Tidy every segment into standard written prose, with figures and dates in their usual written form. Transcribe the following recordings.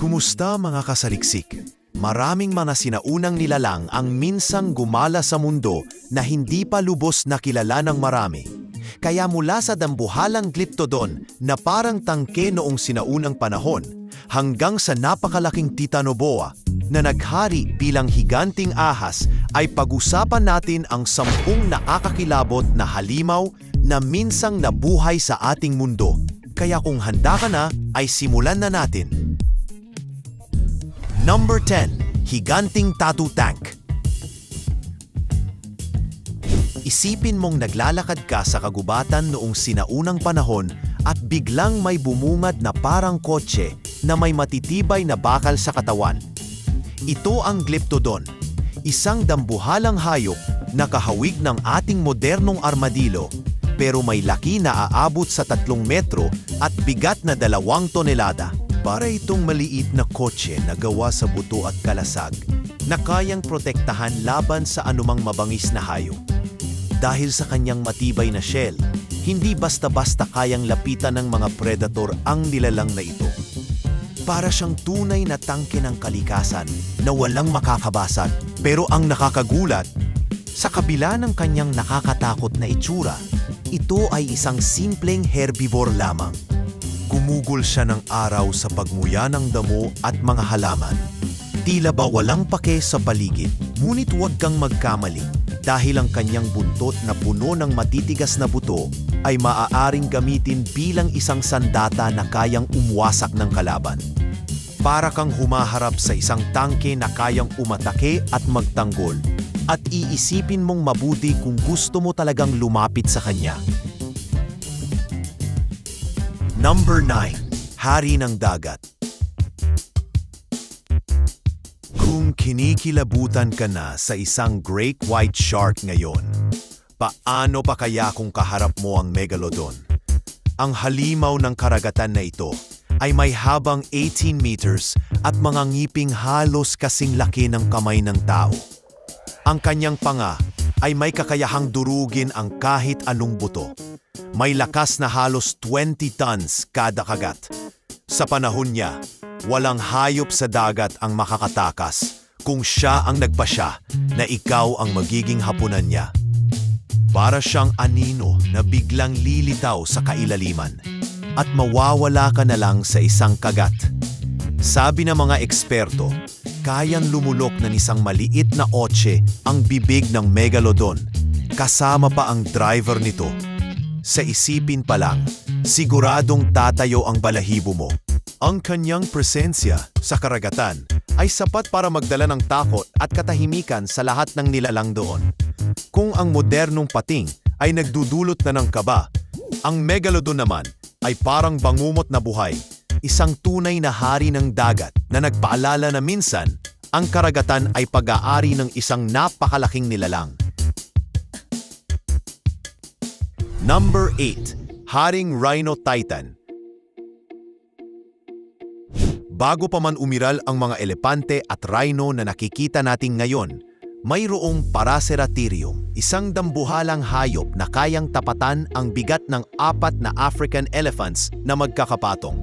Kumusta mga kasaliksik? Maraming mga sinaunang nilalang ang minsang gumala sa mundo na hindi pa lubos na kilala ng marami. Kaya mula sa dambuhalang Glyptodon na parang tangke noong sinaunang panahon hanggang sa napakalaking Titanoboa na naghari bilang higanting ahas ay pag-usapan natin ang 10 nakakakilabot na halimaw na minsang nabuhay sa ating mundo. Kaya kung handa ka na, ay simulan na natin. Number 10. Higanting Tattoo Tank. Isipin mong naglalakad ka sa kagubatan noong sinaunang panahon at biglang may bumungad na parang kotse na may matitibay na bakal sa katawan. Ito ang Glyptodon, isang dambuhalang hayop na kahawig ng ating modernong armadillo pero may laki na aabot sa 3 metro at bigat na 2 tonelada. Para itong maliit na kotse na gawa sa buto at kalasag na kayang protektahan laban sa anumang mabangis na hayop. Dahil sa kanyang matibay na shell, hindi basta-basta kayang lapitan ng mga predator ang nilalang na ito. Para siyang tunay na tangke ng kalikasan na walang makakabasag. Pero ang nakakagulat, sa kabila ng kanyang nakakatakot na itsura, ito ay isang simpleng herbivore lamang. Gumugol siya ng araw sa pagmuya ng damo at mga halaman. Tila ba walang pake sa paligid, ngunit huwag kang magkamali dahil ang kanyang buntot na puno ng matitigas na buto ay maaaring gamitin bilang isang sandata na kayang umwasak ng kalaban. Para kang humaharap sa isang tangke na kayang umatake at magtanggol at iisipin mong mabuti kung gusto mo talagang lumapit sa kanya. Number 9. Hari ng Dagat. Kung kinikilabutan ka na sa isang great white shark ngayon, paano pa kaya kung kaharap mo ang megalodon? Ang halimaw ng karagatan na ito ay may habang 18 meters at mga ngiping halos kasing laki ng kamay ng tao. Ang kanyang panga ay may kakayahang durugin ang kahit anong buto. May lakas na halos 20 tons kada kagat. Sa panahon niya, walang hayop sa dagat ang makakatakas kung siya ang nagpasya na ikaw ang magiging hapunan niya. Para siyang anino na biglang lilitaw sa kailaliman at mawawala ka na lang sa isang kagat. Sabi ng mga eksperto, kayang lumulok ng isang maliit na otse ang bibig ng megalodon, kasama pa ang driver nito. Sa isipin pa lang, siguradong tatayo ang balahibo mo. Ang kanyang presensya sa karagatan ay sapat para magdala ng takot at katahimikan sa lahat ng nilalang doon. Kung ang modernong pating ay nagdudulot na ng kaba, ang megalodon naman ay parang bangumot na buhay, isang tunay na hari ng dagat na nagpaalala na minsan, ang karagatan ay pag-aari ng isang napakalaking nilalang. Number 8. Haring Rhino Titan. Bago pa man umiral ang mga elepante at rhino na nakikita natin ngayon, mayroong Paraceratherium, isang dambuhalang hayop na kayang tapatan ang bigat ng 4 na African elephants na magkakapatong.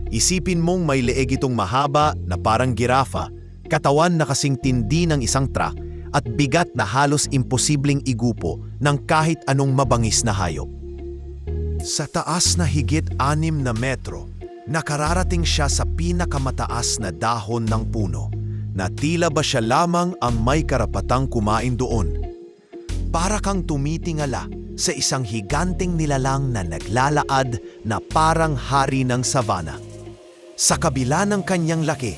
Isipin mong may leeg itong mahaba na parang girafa, katawan na kasing tindi ng isang truck, at bigat na halos imposibleng igupo ng kahit anong mabangis na hayop. Sa taas na higit 6 na metro, nakararating siya sa pinakamataas na dahon ng puno, na tila ba siya lamang ang may karapatang kumain doon. Para kang tumitingala sa isang higanting nilalang na naglalaad na parang hari ng savana. Sa kabila ng kanyang laki,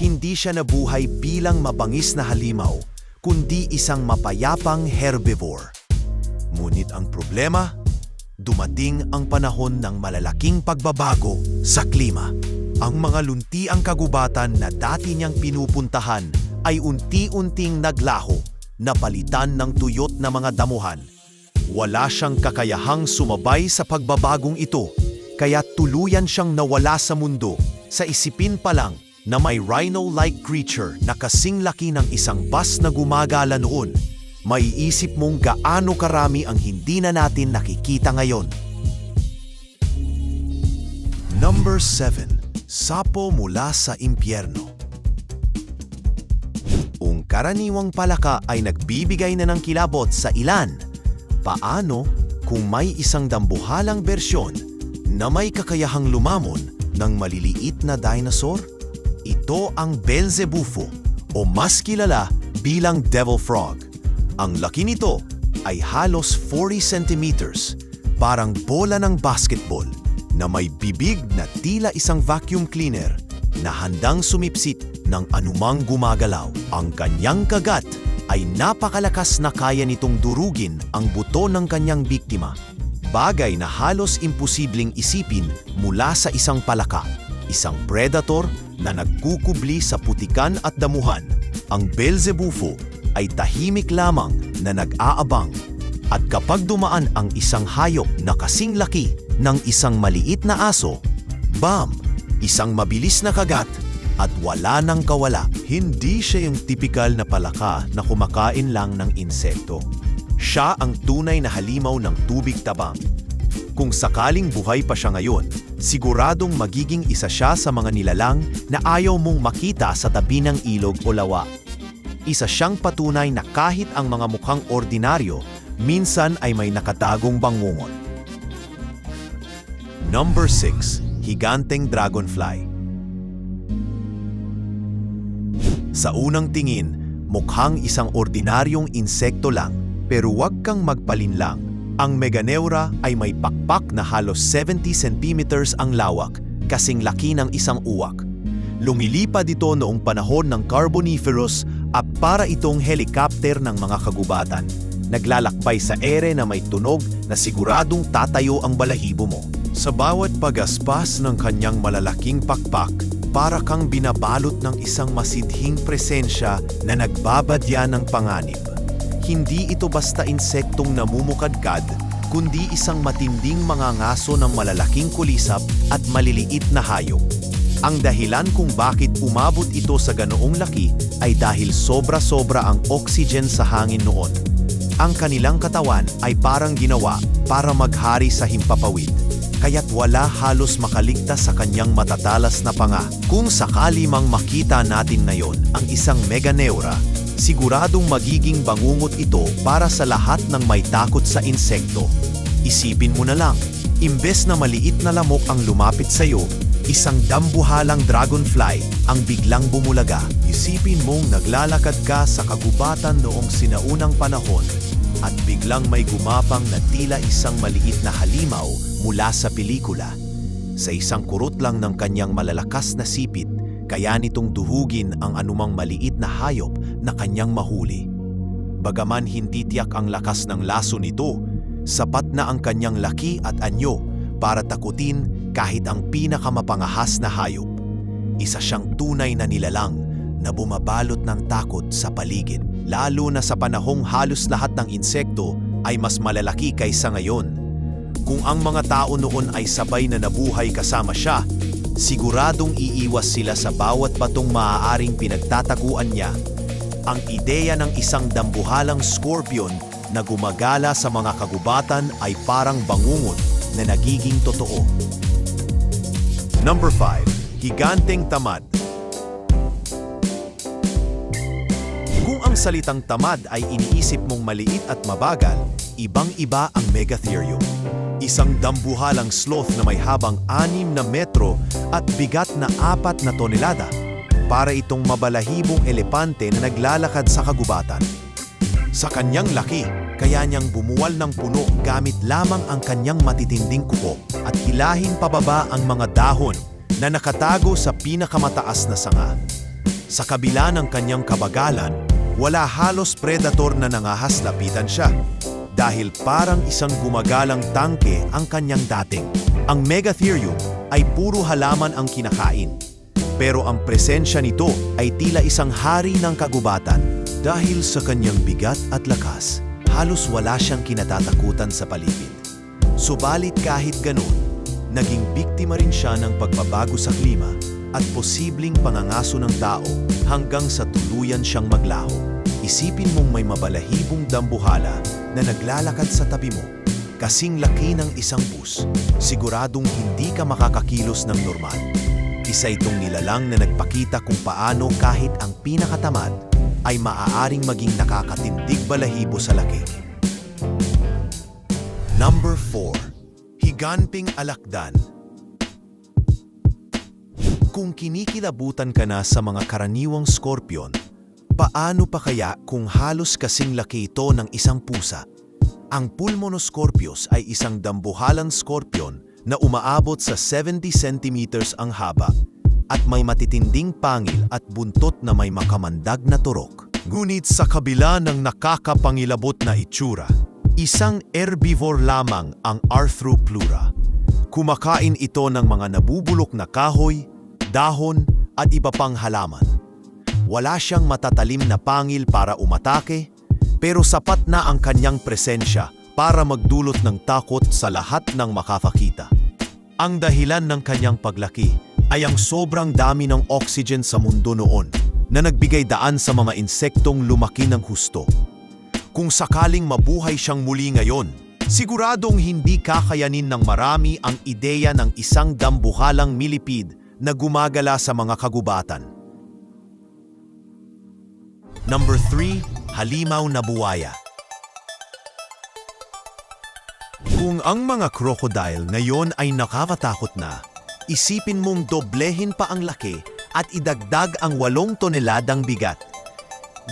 hindi siya nabuhay bilang mabangis na halimaw, kundi isang mapayapang herbivore. Ngunit ang problema, dumating ang panahon ng malalaking pagbabago sa klima. Ang mga luntiang kagubatan na dati niyang pinupuntahan ay unti-unting naglaho, napalitan ng tuyot na mga damuhan. Wala siyang kakayahang sumabay sa pagbabagong ito, kaya tuluyan siyang nawala sa mundo. Sa isipin pa lang, na may rhino-like creature na kasing laki ng isang bus na gumagala noon, maiisip mong gaano karami ang hindi na natin nakikita ngayon. Number 7. Sapo mula sa impyerno. Ang karaniwang palaka ay nagbibigay na ng kilabot sa ilan. Paano kung may isang dambuhalang bersyon na may kakayahang lumamon ng maliliit na dinosaur? Ito ang Belzebuffo o mas kilala bilang Devil Frog. Ang laki nito ay halos 40 centimeters, parang bola ng basketball na may bibig na tila isang vacuum cleaner na handang sumipsit ng anumang gumagalaw. Ang kanyang kagat ay napakalakas na kaya nitong durugin ang buto ng kanyang biktima. Bagay na halos imposibleng isipin mula sa isang palaka, isang predator na nagkukubli sa putikan at damuhan. Ang Belzebuffo ay tahimik lamang na nag-aabang, at kapag dumaan ang isang hayop na kasing laki ng isang maliit na aso, bam! Isang mabilis na kagat at wala nang kawala. Hindi siya yung tipikal na palaka na kumakain lang ng insekto. Siya ang tunay na halimaw ng tubig tabang. Kung sakaling buhay pa siya ngayon, siguradong magiging isa siya sa mga nilalang na ayaw mong makita sa tabi ng ilog o lawa. Isa siyang patunay na kahit ang mga mukhang ordinaryo, minsan ay may nakatagong bangungot. Number 6. Higanteng Dragonfly. Sa unang tingin, mukhang isang ordinaryong insekto lang, pero huwag kang magpalinlang. Ang Meganeura ay may pakpak na halos 70 centimeters ang lawak, kasing laki ng isang uwak. Lumilipad ito noong panahon ng Carboniferous at para itong helicopter ng mga kagubatan. Naglalakbay sa ere na may tunog na siguradong tatayo ang balahibo mo. Sa bawat pagaspas ng kanyang malalaking pakpak, para kang binabalot ng isang masidhing presensya na nagbabadya ng panganib. Hindi ito basta insektong namumukadkad, kundi isang matinding mga ngaso ng malalaking kulisap at maliliit na hayop. Ang dahilan kung bakit umabot ito sa ganoong laki ay dahil sobra-sobra ang oxygen sa hangin noon. Ang kanilang katawan ay parang ginawa para maghari sa himpapawid, kaya't wala halos makaligtas sa kanyang matatalas na panga. Kung sakali mang makita natin ngayon ang isang Meganeura, siguradong magiging bangungot ito para sa lahat ng may takot sa insekto. Isipin mo na lang, imbes na maliit na lamok ang lumapit sa iyo, isang dambuhalang dragonfly ang biglang bumulaga. Isipin mong naglalakad ka sa kagubatan noong sinaunang panahon at biglang may gumapang na tila isang maliit na halimaw mula sa pelikula. Sa isang kurot lang ng kanyang malalakas na sipit, kaya nitong duhugin ang anumang maliit na hayop na kanyang mahuli. Bagaman hindi tiyak ang lakas ng laso nito, sapat na ang kanyang laki at anyo para takutin kahit ang pinakamapangahas na hayop. Isa siyang tunay na nilalang na bumabalot ng takot sa paligid, lalo na sa panahong halos lahat ng insekto ay mas malalaki kaysa ngayon. Kung ang mga tao noon ay sabay na nabuhay kasama siya, siguradong iiwas sila sa bawat batong maaaring pinagtataguan niya. Ang ideya ng isang dambuhalang scorpion na gumagala sa mga kagubatan ay parang bangungot na nagiging totoo. Number 5. Higanteng Tamad. Kung ang salitang tamad ay iniisip mong maliit at mabagal, ibang-iba ang Megatherium. Isang dambuhalang sloth na may habang 6 na metro at bigat na 4 na tonelada. Para itong mabalahibong elepante na naglalakad sa kagubatan. Sa kanyang laki, kaya niyang bumuwal ng puno gamit lamang ang kanyang matitinding kuko at hilahin pababa ang mga dahon na nakatago sa pinakamataas na sanga. Sa kabila ng kanyang kabagalan, wala halos predator na nangahas lapitan siya dahil parang isang gumagalang tangke ang kanyang dating. Ang Megatherium ay puro halaman ang kinakain, pero ang presensya nito ay tila isang hari ng kagubatan. Dahil sa kanyang bigat at lakas, halos wala siyang kinatatakutan sa paligid. Subalit kahit ganun, naging biktima rin siya ng pagbabago sa klima at posibleng pangangaso ng tao hanggang sa tuluyan siyang maglaho. Isipin mong may mabalahibong dambuhala na naglalakad sa tabi mo, kasing laki ng isang bus, siguradong hindi ka makakakilos ng normal. Isa itong nilalang na nagpakita kung paano kahit ang pinakatamad ay maaaring maging nakakatindig balahibo sa laki. Number 4. Higanting alakdan. Kung kinikilabutan ka na sa mga karaniwang scorpion, paano pa kaya kung halos kasing laki ito ng isang pusa? Ang Pulmonoscorpius ay isang dambuhalang scorpion na umaabot sa 70 centimeters ang haba at may matitinding pangil at buntot na may makamandag na turok. Ngunit sa kabila ng nakakapangilabot na itsura, isang herbivore lamang ang Arthropleura. Kumakain ito ng mga nabubulok na kahoy, dahon at iba pang halaman. Wala siyang matatalim na pangil para umatake, pero sapat na ang kanyang presensya para magdulot ng takot sa lahat ng makakakita. Ang dahilan ng kanyang paglaki ay ang sobrang dami ng oxygen sa mundo noon na nagbigay daan sa mga insektong lumaki ng husto. Kung sakaling mabuhay siyang muli ngayon, siguradong hindi kakayanin ng marami ang ideya ng isang dambuhalang millipede na gumagala sa mga kagubatan. Number 3. Halimaw na buwaya. Kung ang mga crocodile ngayon ay nakakatakot na, isipin mong doblehin pa ang laki at idagdag ang 8 toneladang bigat.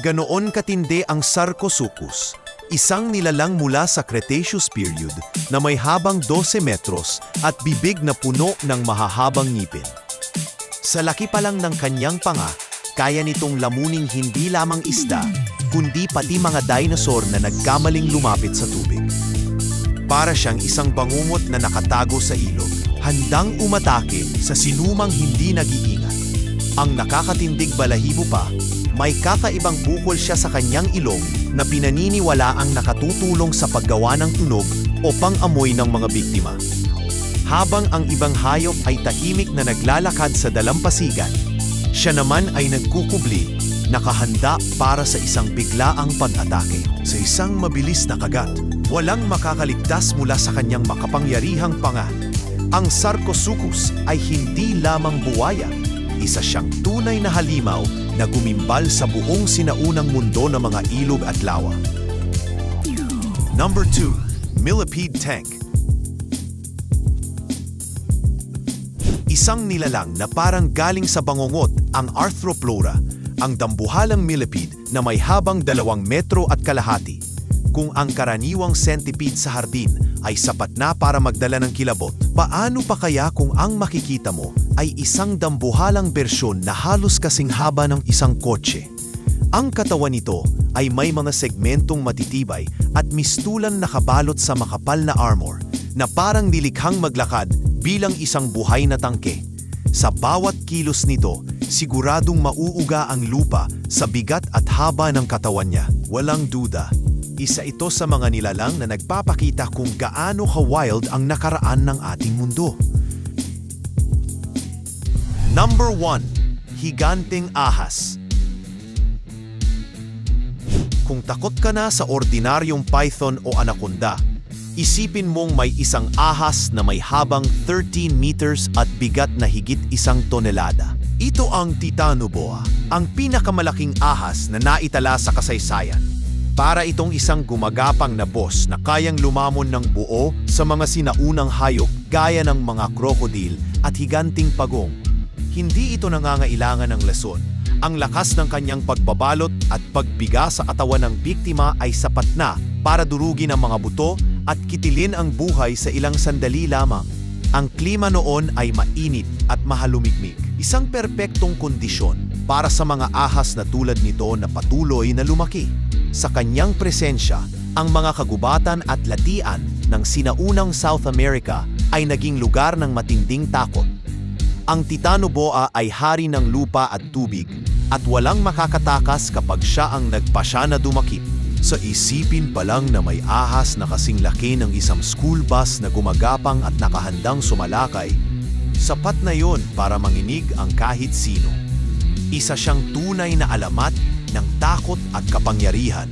Ganoon katindi ang Sarcosuchus, isang nilalang mula sa Cretaceous period na may habang 12 metros at bibig na puno ng mahahabang ngipin. Sa laki pa lang ng kanyang panga, kaya nitong lamuning hindi lamang isda, kundi pati mga dinosaur na nagkamaling lumapit sa tubig. Para siyang isang bangungot na nakatago sa ilog, handang umatake sa sinumang hindi nag-iingat. Ang nakakatindig balahibo pa, may kakaibang bukol siya sa kanyang ilong na pinaniniwala ang nakatutulong sa paggawa ng tunog o pang-amoy ng mga biktima. Habang ang ibang hayop ay tahimik na naglalakad sa dalampasigan, siya naman ay nagkukubli, nakahanda para sa isang biglaang pag-atake. Sa isang mabilis na kagat, walang makakaligtas mula sa kanyang makapangyarihang panga. Ang Sarcosuchus ay hindi lamang buwaya, isa siyang tunay na halimaw na gumimbal sa buong sinaunang mundo ng mga ilog at lawa. Number 2. Millipede tank. Isang nilalang na parang galing sa bangungot ang Arthropleura, ang dambuhalang millipede na may habang 2 metro at kalahati. Kung ang karaniwang centipede sa hardin ay sapat na para magdala ng kilabot, paano pa kaya kung ang makikita mo ay isang dambuhalang bersyon na halos kasing haba ng isang kotse? Ang katawan nito ay may mga segmentong matitibay at mistulang nakabalot sa makapal na armor na parang nilikhang maglakad bilang isang buhay na tangke. Sa bawat kilos nito, siguradong mauuga ang lupa sa bigat at haba ng katawan niya. Walang duda, isa ito sa mga nilalang na nagpapakita kung gaano ka-wild ang nakaraan ng ating mundo. Number 1. Higanting ahas. Kung takot ka na sa ordinaryong python o anaconda, isipin mong may isang ahas na may habang 13 meters at bigat na higit 1 tonelada. Ito ang Titanoboa, ang pinakamalaking ahas na naitala sa kasaysayan. Para itong isang gumagapang na boss na kayang lumamon ng buo sa mga sinaunang hayop gaya ng mga krokodil at higanting pagong. Hindi ito nangangailangan ng lason. Ang lakas ng kanyang pagbabalot at pagbiga sa katawan ng biktima ay sapat na para durugin ang mga buto at kitilin ang buhay sa ilang sandali lamang. Ang klima noon ay mainit at mahalumigmig, isang perpektong kondisyon para sa mga ahas na tulad nito na patuloy na lumaki. Sa kanyang presensya, ang mga kagubatan at latian ng sinaunang South America ay naging lugar ng matinding takot. Ang Titanoboa ay hari ng lupa at tubig at walang makakatakas kapag siya ang nagpasya na dumakip. Sa isipin pa lang na may ahas na kasing laki ng isang school bus na gumagapang at nakahandang sumalakay, sapat na yon para manginig ang kahit sino. Isa siyang tunay na alamat ng takot at kapangyarihan.